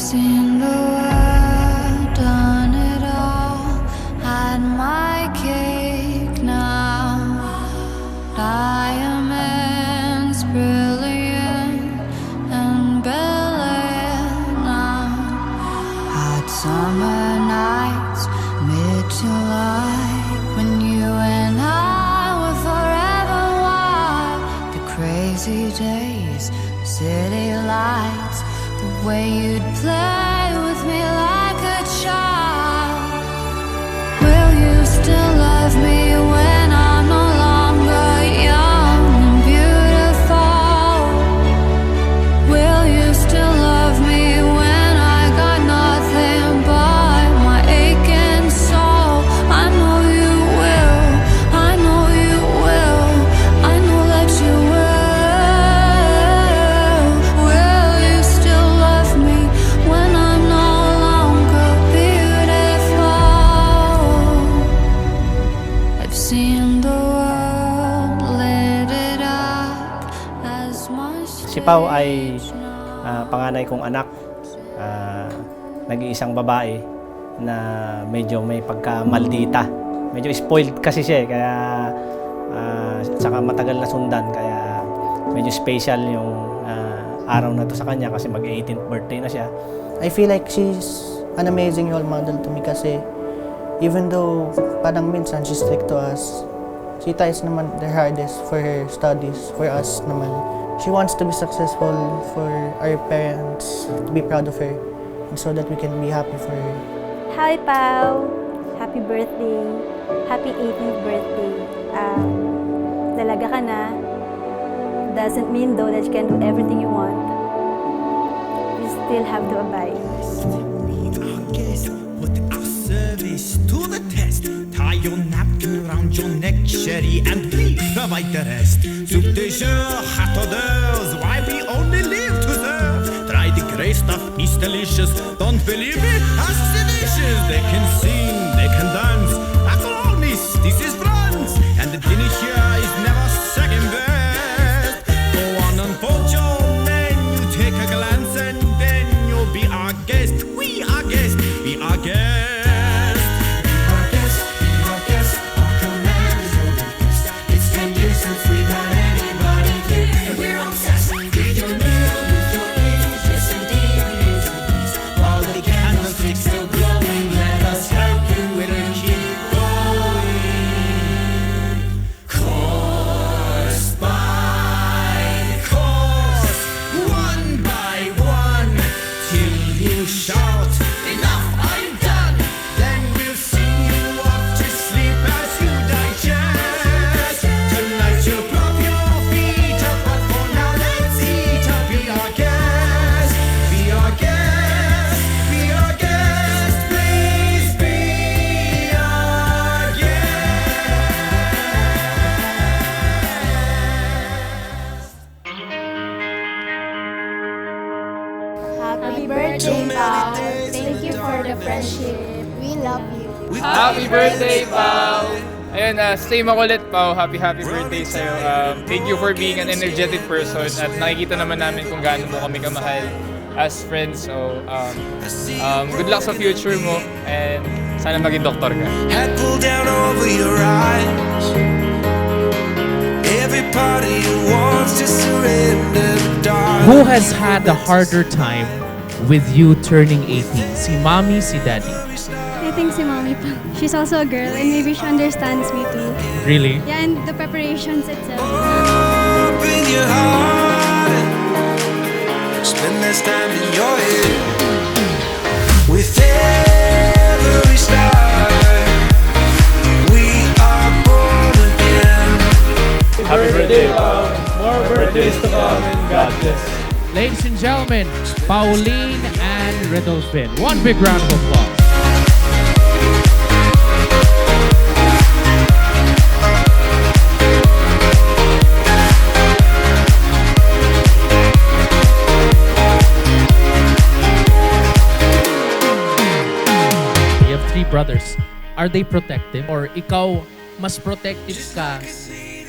seen the world, done it all, had my cake now. Diamonds brilliant and brilliant now. Hot summer nights, mid-July, when you and I were forever wild. The crazy days, city lights, the way you'd play with me like a child. Will you still love me when I'm no longer young and beautiful? Will you still love me when I got nothing but my aching soul? I know you will, I know you will, I know that you will. Will you still love me when I'm no longer beautiful? I've seen the world, lit it up as much. Si Pau ay panganay kong anak, nag-iisang babae na medyo may pagka-maldita. Medyo spoiled kasi siya kaya saka matagal na sundan, kaya medyo special yung araw na to sa kanya kasi mag-18th birthday na siya. I feel like she's an amazing role model to me kasi even though parang minsan she's strict to us, she tries naman the hardest for her studies, for us naman. She wants to be successful for our parents, to be proud of her, and so that we can be happy for her. Hi, Pao! Happy birthday! Happy 18th birthday! Dalaga ka na. Doesn't mean though that you can do everything you want. You still have to abide. Put our service to the test. Tie your napkin around your neck, Sherry, and we provide the rest. Soup de jour, hot d'oeuvres, why we only live to serve. Try the grey stuff, it's delicious. Don't believe me? Ask the dishes. They can sing, they can dance. After all, miss, this is France, and the dinner here is never second best. Go on and fold your menu, take a glance, and then you'll be our guest. We are guests, we are guests. Shout, enough, I'm done. Then we'll sing you off to sleep as you digest. Tonight you'll prop your feet up, but for now let's eat up. Be our guest, be our guest, be our guest. Please be our guest. Happy birthday, Pao! Thank you for the friendship. We love you. Happy birthday, Pao! Ayun, stay makulit, Pao. Happy birthday sa'yo. Thank you for being an energetic person at nakikita naman namin kung gaano mo kami kamahal as friends. So, good luck sa future mo and sana maging doktor ka. Head pulled down over your eyes. Every part of you wants to surrender, darling. Who has had a harder time with you turning 18? Si mommy, si daddy? I think si mommy pa. She's also a girl and maybe she understands me too. Really? Yeah, and the preparations itself. Open your heart. Spend less time in your head. With every star, we are born again. Happy birthday, Pao! More birthdays to come and God bless. Ladies and gentlemen, Paulene and Redulfin. One big round of applause. You have three brothers. Are they protective? Or ikaw, mas protective ka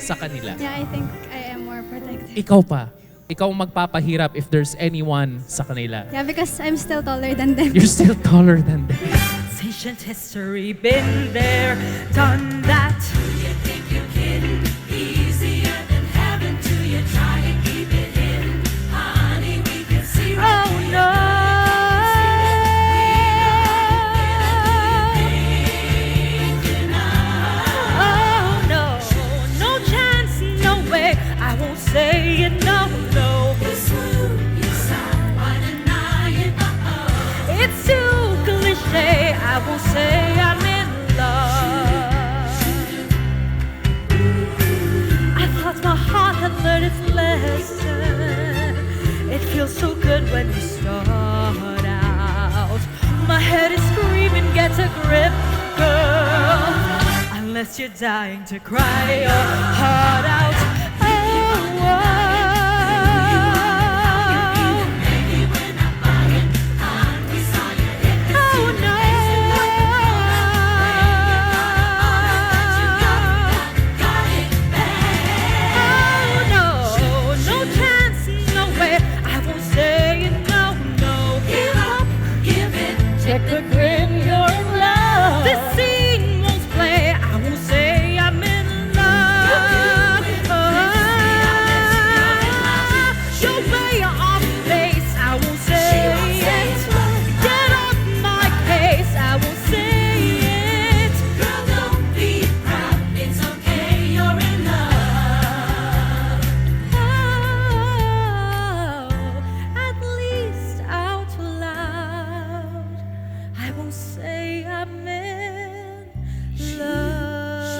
sa kanila? Yeah, I think I am more protective. Ikaw pa? ikaw magpapahirap if there's anyone sa kanila. Yeah, because I'm still taller than them. You're still taller than them. Ancient history, been there, done that. Do you think you kidding? Easier than heaven. Do you try to keep it hidden? Honey, we can see right Oh through no. Oh no, no chance, no way. I won't say it, no, no. you swoon, you sigh, why deny it? It's too cliche. I won't say I'm in love. I thought my heart had learned its lesson. It feels so good when you start out. My head is screaming, get a grip, girl. Unless you're dying to cry your heart out. Oh, Maybe we're not buying. We saw you hit the oh no. got it bad. Oh no, no chance, no way. I won't say it, no, no. Give up, give it. Check the grin, you're in love. This scene won't play. I won't say I'm in love. Show way off face. I won't say it. Get off my case. I won't say it. Girl, don't be proud. It's okay, you're in love. Oh, at least out loud, I won't say I'm in love.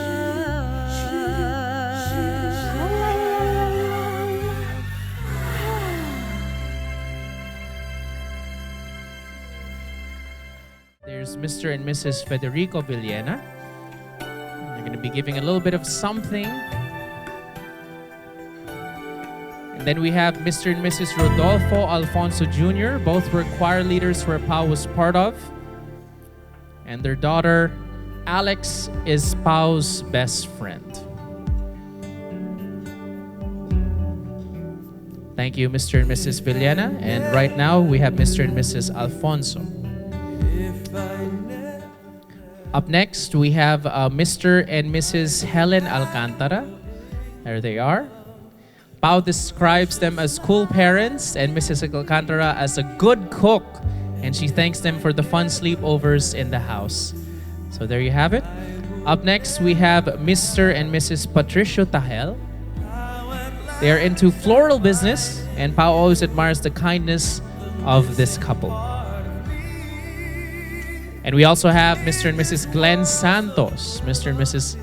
There's Mr. and Mrs. Federico Villena. They're going to be giving a little bit of something. And then we have Mr. and Mrs. Rodolfo Alfonso Jr. Both were choir leaders where Pau was part of. And their daughter, Alex, is Pau's best friend. Thank you, Mr. and Mrs. Villena. And right now, we have Mr. and Mrs. Alfonso. Up next, we have Mr. and Mrs. Helen Alcantara. There they are. Pau describes them as cool parents and Mrs. Alcantara as a good cook. And she thanks them for the fun sleepovers in the house. So there you have it. Up next, we have Mr. and Mrs. Patricio Tahel. They are into floral business, and Pau always admires the kindness of this couple. And we also have Mr. and Mrs. Glenn Santos. Mr. and Mrs.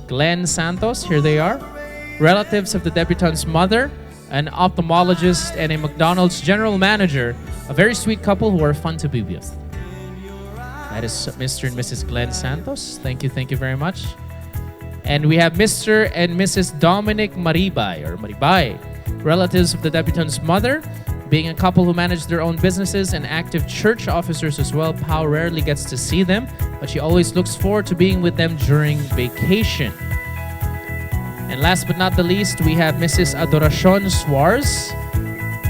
Glenn Santos, here they are. Relatives of the debutante's mother, an ophthalmologist, and a McDonald's general manager. A very sweet couple who are fun to be with. That is Mr. and Mrs. Glenn Santos. Thank you very much. And we have Mr. and Mrs. Dominic Maribay, relatives of the debutante's mother. Being a couple who manage their own businesses and active church officers as well, Pau rarely gets to see them, but she always looks forward to being with them during vacation. And last but not the least, we have Mrs. Adoracion Suarez,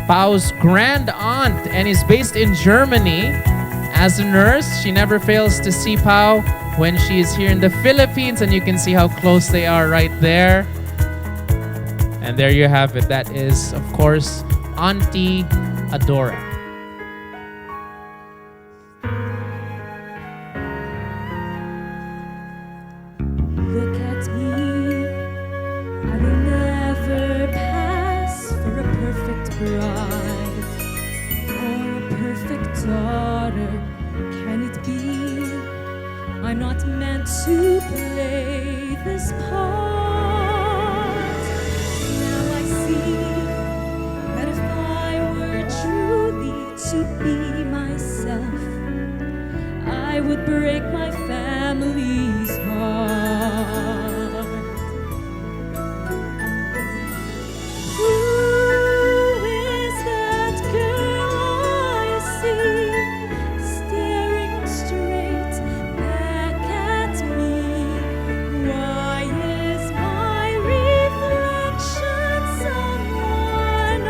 Pau's grand aunt, and is based in Germany. As a nurse, she never fails to see Pau when she is here in the Philippines, and you can see how close they are right there. And there you have it. That is, of course, Auntie Adora. Look at me, I will never pass for a perfect bride or a perfect daughter. Can it be? I'm not meant to play this part. Now I see that if I were truly to be myself, I would break my family's heart. Who is that girl I see staring straight back at me? Why is my reflection someone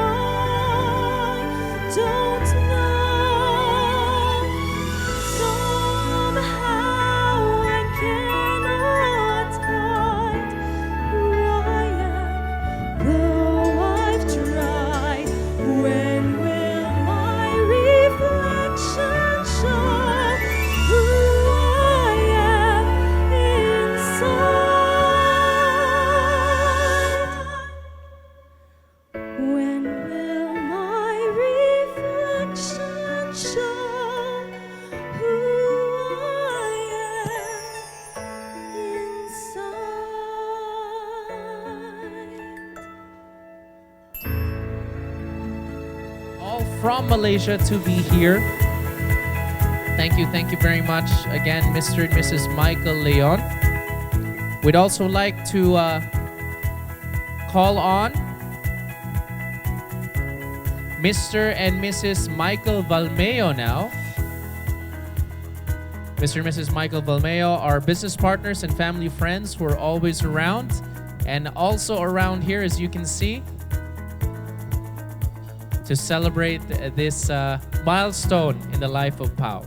from Malaysia to be here. Thank you very much again, Mr. and Mrs. Michael Leon. We'd also like to call on Mr. and Mrs. Michael Valmeo now. Mr. and Mrs. Michael Valmeo are business partners and family friends who are always around, and also around here, as you can see, to celebrate this milestone in the life of Pao.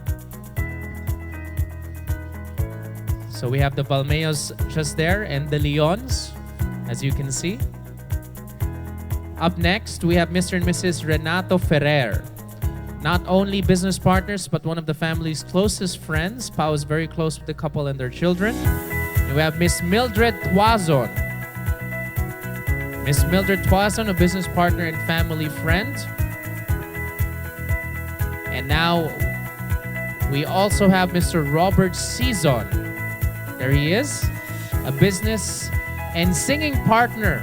So we have the Valmeos just there and the Leons, as you can see. Up next, we have Mr. and Mrs. Renato Ferrer. Not only business partners, but one of the family's closest friends. Pao is very close with the couple and their children. And we have Miss Mildred Tuazon. Miss Mildred Tuazon, a business partner and family friend. And now, we also have Mr. Robert Cizon. There he is, a business and singing partner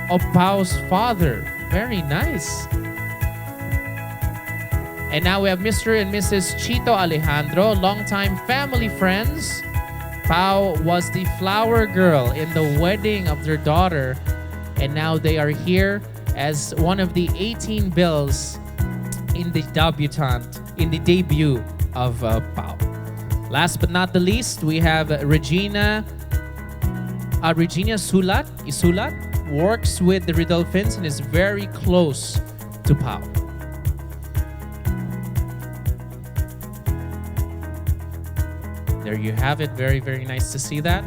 of Pao's father. Very nice. And now we have Mr. and Mrs. Chito Alejandro, longtime family friends. Pao was the flower girl in the wedding of their daughter, and now they are here as one of the 18 bills in the debut of Pao. Last but not the least, we have Regina Isulat works with the Redulfins and is very close to Pao. There you have it. Very, very nice to see that.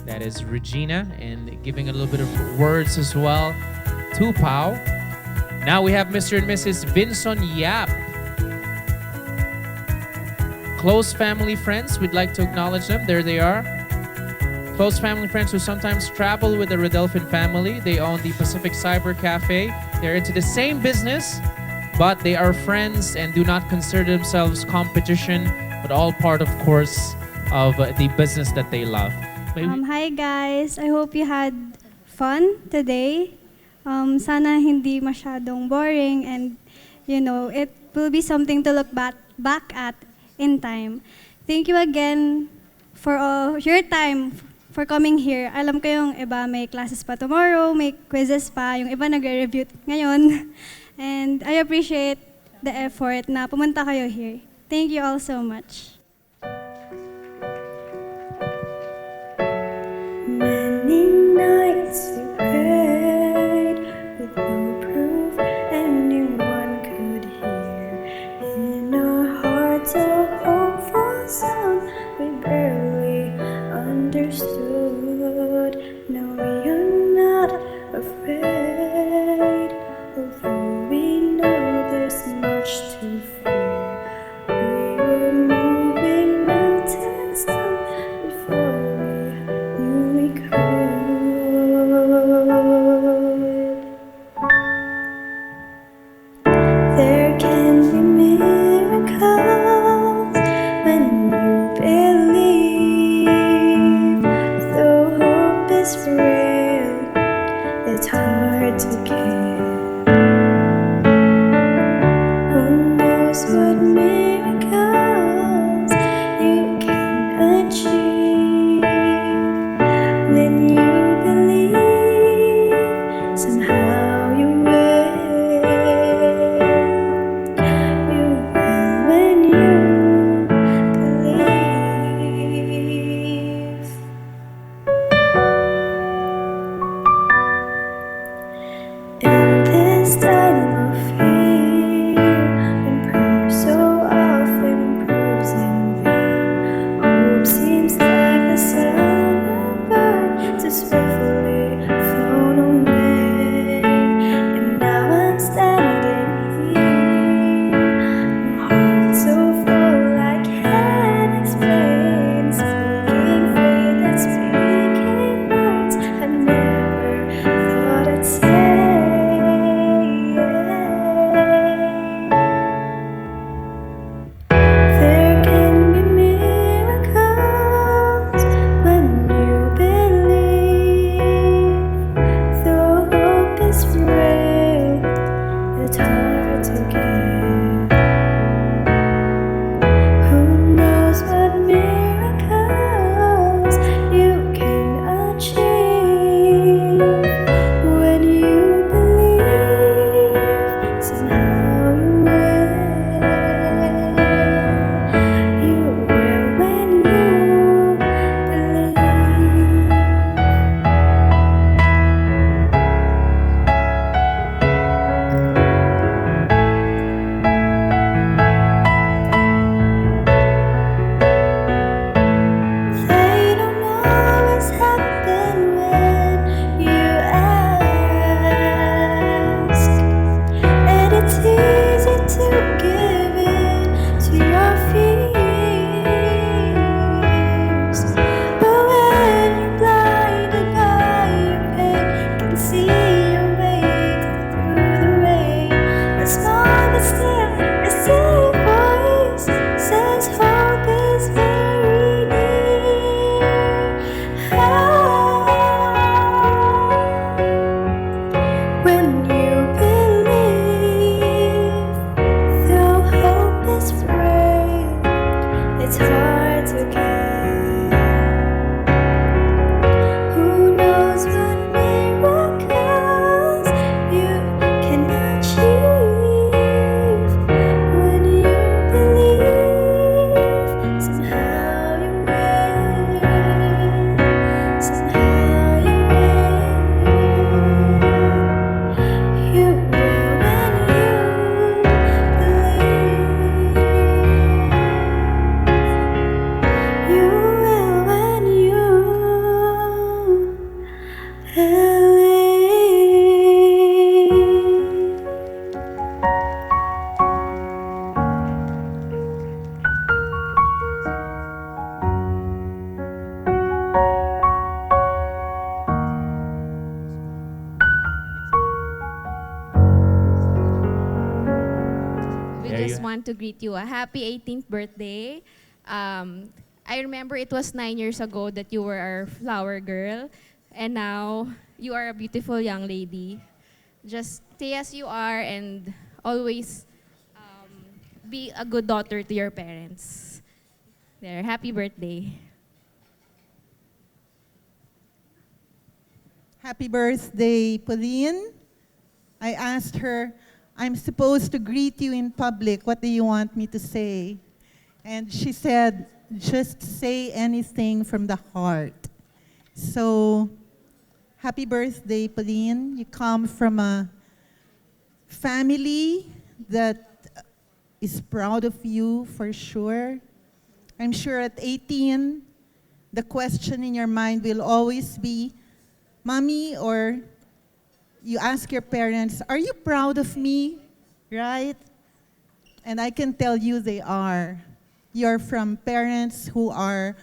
That is Regina, and giving a little bit of words as well to Pao. Now we have Mr. and Mrs. Vinson Yap. Close family friends, we'd like to acknowledge them. There they are. Close family friends who sometimes travel with the Redulfin family. They own the Pacific Cyber Cafe. They're into the same business, but they are friends and do not consider themselves competition, but all part, of course, of the business that they love. Hi guys, I hope you had fun today. Sana hindi masyadong boring, and it will be something to look back at in time. Thank you again for your time for coming here. Alam ko yung iba may classes pa tomorrow, may quizzes pa, yung iba nagre-review ngayon. And I appreciate the effort na pumunta kayo here. Thank you all so much. Many nights we prayed with no proof anyone could hear. In our hearts a hopeful sound we barely understood. Now we are not afraid, although we know there's much to fear. We will move it's hard to count. Who knows what miracles you can achieve when you believe. Somehow you will, somehow you will. You will when you believe. You will when you We There just you- want to greet you a happy 18th birthday. I remember it was 9 years ago that you were our flower girl, and now you are a beautiful young lady. Just stay as you are and always be a good daughter to your parents. There, happy birthday. Happy birthday, Pauline. I asked her, I'm supposed to greet you in public. What do you want me to say? And she said, just say anything from the heart. So, happy birthday, Pauline. You come from a family that is proud of you for sure. I'm sure at 18, the question in your mind will always be, Mommy, or you ask your parents, are you proud of me? Right? And I can tell you they are. You're from parents who are,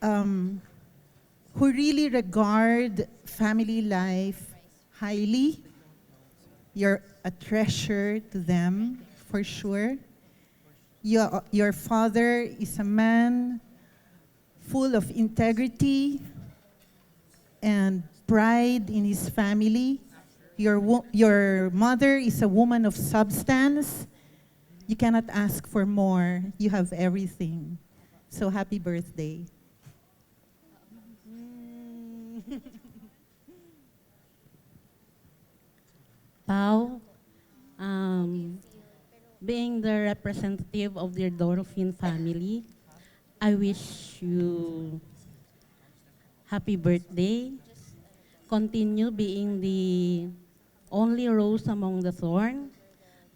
who really regard family life highly. You're a treasure to them, for sure. Your father is a man full of integrity and pride in his family. Your mother is a woman of substance. You cannot ask for more. You have everything. So happy birthday. Pao, being the representative of the Redulfin family, I wish you happy birthday. Continue being the only rose among the thorn,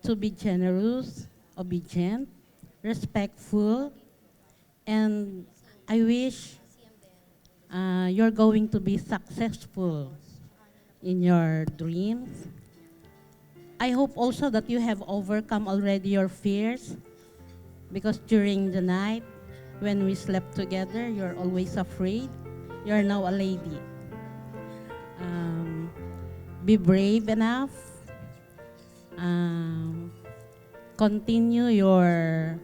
to be generous, obedient, respectful, and I wish you're going to be successful in your dreams. I hope also that you have overcome already your fears, because during the night when we slept together, you're always afraid. You're now a lady. Be brave enough. Continue your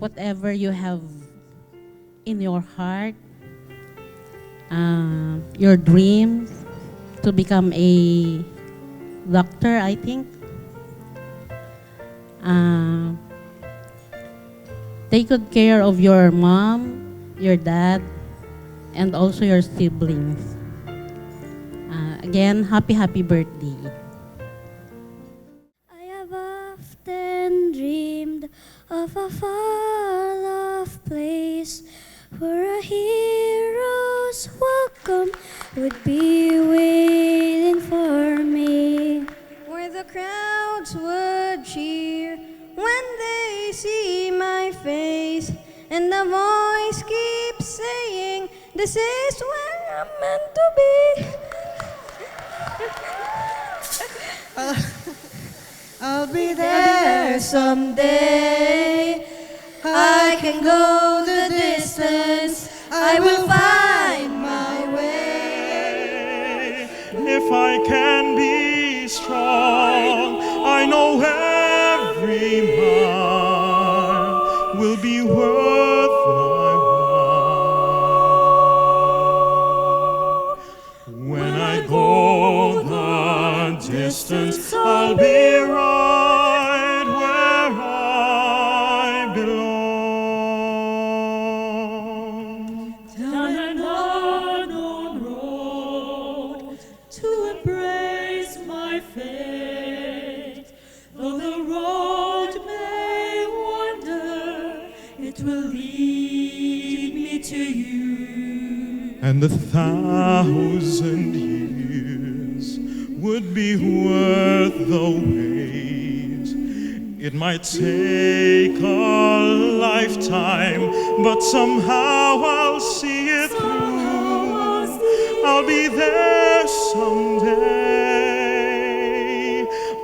whatever you have in your heart, your dreams to become a doctor, I think. Take good care of your mom, your dad, and also your siblings. Again, happy birthday. I have often dreamed of a far-off place where a hero's welcome would be waiting for me, where the crowds would cheer when they see my face, and the voice keeps saying, "This is where I'm meant to be." I'll be There someday, I can go the distance, I will find my way. If I can be strong, I know every mile will be worth my while. When I go the distance, I'll be right where I belong. lead me to you. And 1,000 years would be worth the wait. It might take a lifetime, but somehow I'll see it through. I'll be there someday.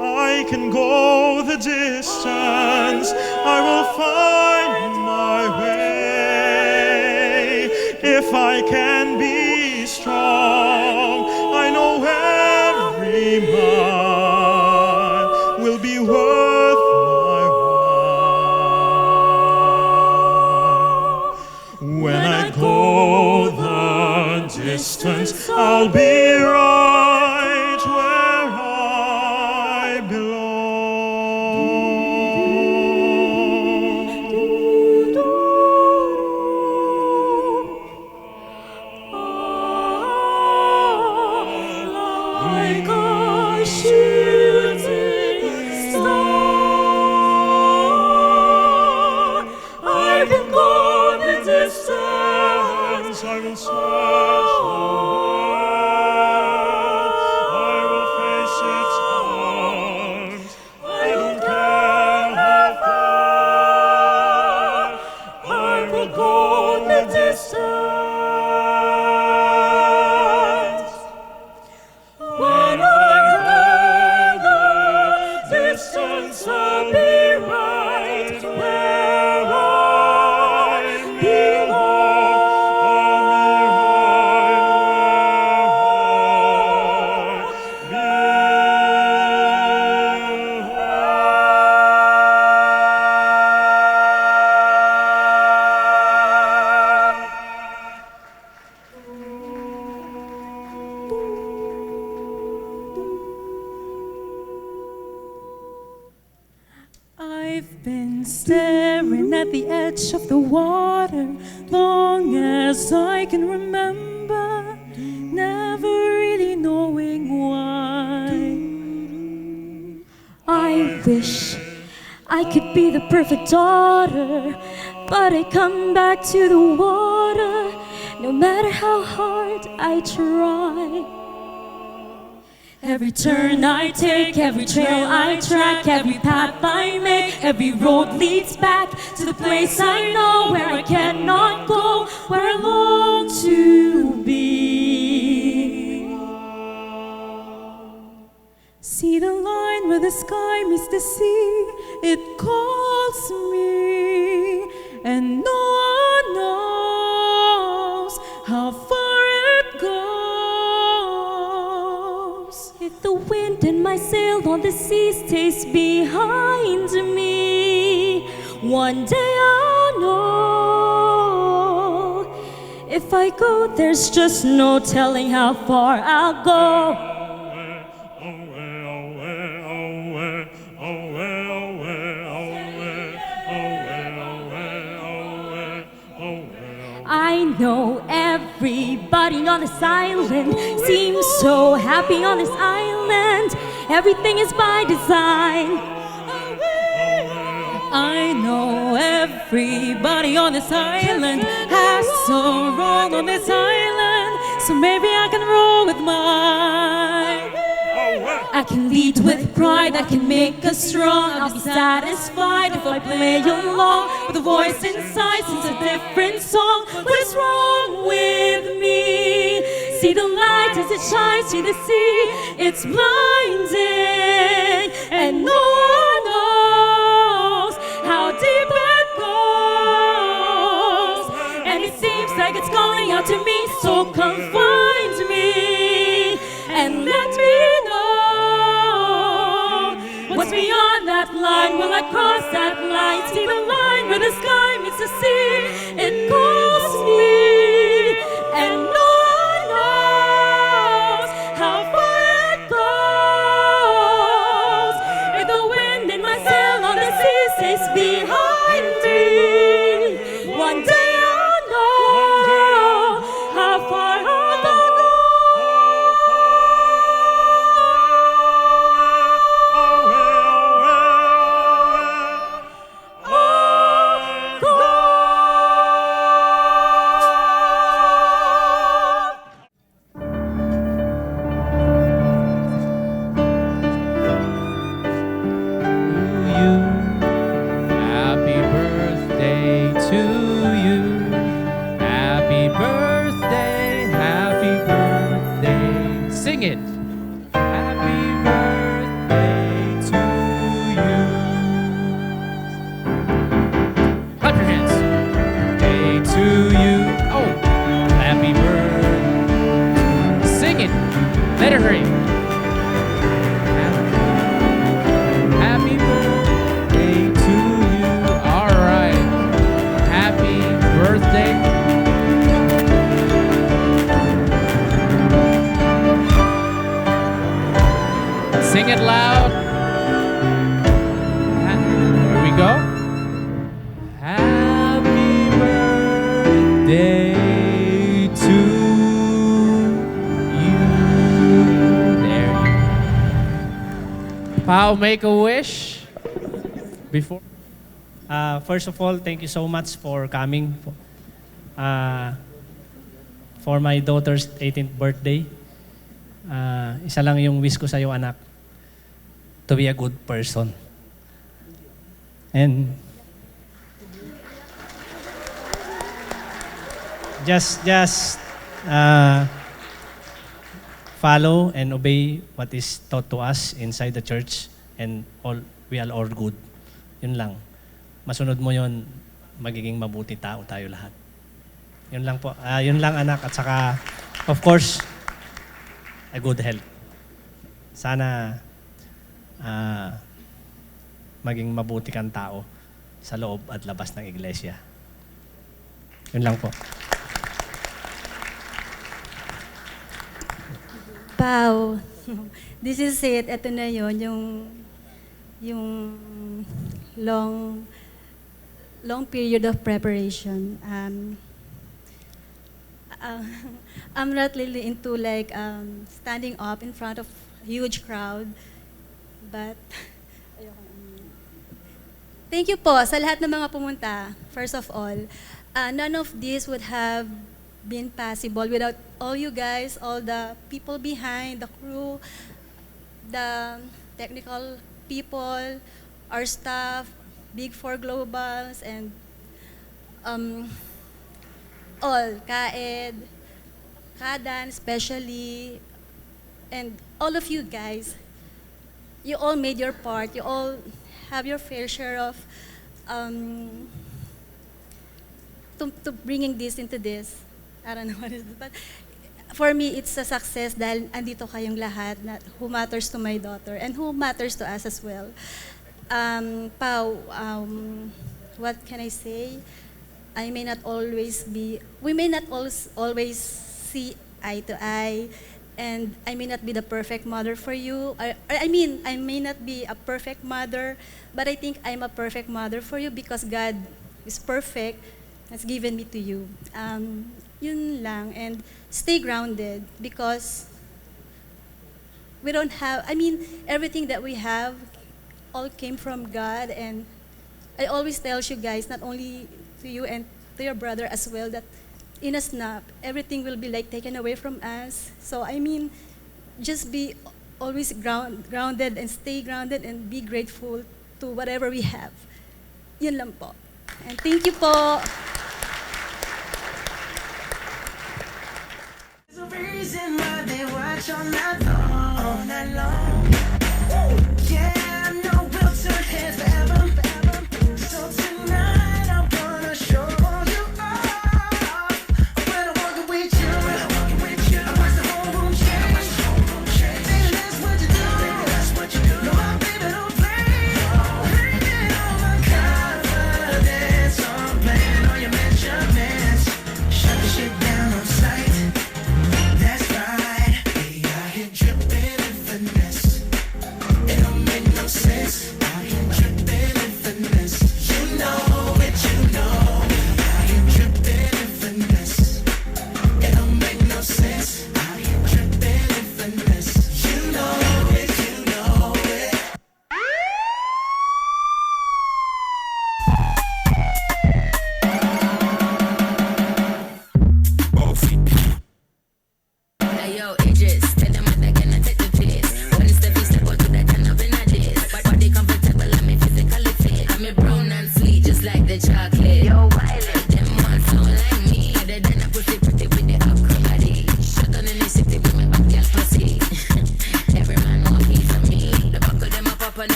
I can go the distance. I will find my way. If I can be strong, I know every mile will be worth my while. When I go the distance, I'll be right where I Like a shooting star, I can go the distance. I will search the world. I will face its arms. I don't care how far. I will go the distance. When I go the distance, I'll be right where I I've been staring at the edge of the water long as I can remember, never really knowing why. I wish I could be the perfect daughter, but I come back to the water no matter how hard I try. Every turn I take, every trail I track, every path I make, every road leads back to the place I know, where I cannot go, where I long to be. See the line where the sky meets the sea, it calls me, and no one knows how far it goes. If the wind and my sail on the sea stays behind me, one day I'll know. If I go, there's just no telling how far I'll go. I know everybody on this island seems so happy on this island. Everything is by design. I know everybody on this island has a role on this island, so maybe I can roll with mine. I can lead with pride, I can make us strong. I'll be satisfied if I play along with a voice inside, sings a different song. What is wrong with me? See the light as it shines through the sea. It's blinding, and no one knows how deep it goes. And it seems like it's calling out to me, so come find me and let me know. What's beyond that line? Will I cross that line? See the line where the sky meets the sea. It calls me, and no one knows how far it goes. If the wind in my sail on the sea stays behind me, one day I'll know how far I'll go. it. Happy birthday to you. Clap your hands. Day to you. Oh, happy birthday. Sing it. Let it ring. Happy birthday to you. All right. Happy birthday. Sing it loud. Here we go. Happy birthday to you. There you go. Pao, make a wish before. First of all, thank you so much for coming for my daughter's 18th birthday. Isa lang yung wish ko sa'yo, anak. To be a good person. And just follow and obey what is taught to us inside the church, and we are all good. Yun lang. Masunod mo yun, magiging mabuti tao tayo lahat. Yun lang po. Yun lang, anak. At saka, of course, a good health. Sana maging mabuti kang tao sa loob at labas ng iglesia. Yun lang po. Pao, this is it. Ito na yun, yung long period of preparation. I'm not really into standing up in front of huge crowd, but thank you po sa lahat ng mga pumunta. First of all, none of this would have been possible without all you guys, all the people behind, the crew, the technical people, our staff, Big Four Globals, and all, Kaed, Kadan especially, and all of you guys. You all made your part. You all have your fair share of to bringing this into this. I don't know what is it, but for me, it's a success dahil andito kayong lahat na who matters to my daughter and who matters to us as well. Pao, what can I say? We may not always see eye to eye, and I may not be the perfect mother for you. I may not be a perfect mother, but I think I'm a perfect mother for you because God is perfect, has given me to you. Yun lang, and stay grounded because we don't have, everything that we have all came from God, and I always tell you guys, not only to you and to your brother as well, that in a snap, everything will be taken away from us. So just be always grounded and stay grounded and be grateful to whatever we have. Yun lang po. And thank you po. There's a reason why they watch all night long. Yeah, I know we'll turn heads forever. So tonight I'm gonna show you off. When I'm walking with you, I watch the whole room change. Baby, that's what you do. No, my baby don't play. Bringing all my confidence. I'm playing all your measurements. Shut the shit down on sight. That's right. Hey, I hit you.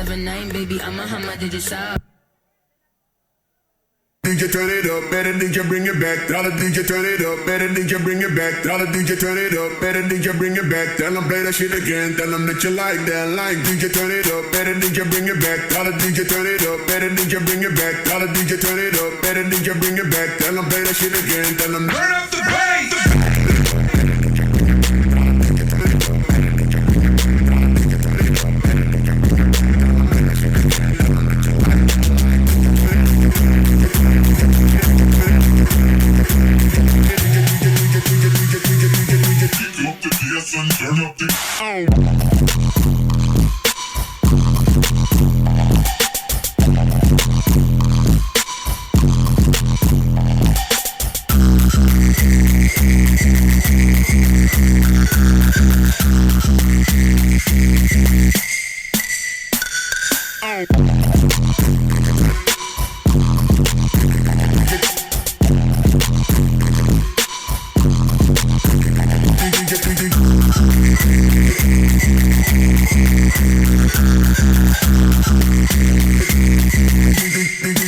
every night, baby, I'm a hammer, did you shout? DJ turn it up, better DJ bring it back. Tell the DJ turn it up, better DJ bring it back. Tell the DJ turn it up, better DJ bring it back. Tell them play that shit again, tell them that you like that line. DJ turn it up, better DJ bring it back. Tell the DJ turn it up, better DJ bring it back. Tell the DJ turn it up, better DJ bring it back. Tell them play that shit again, tell them turn up the bass. Turn up the DJ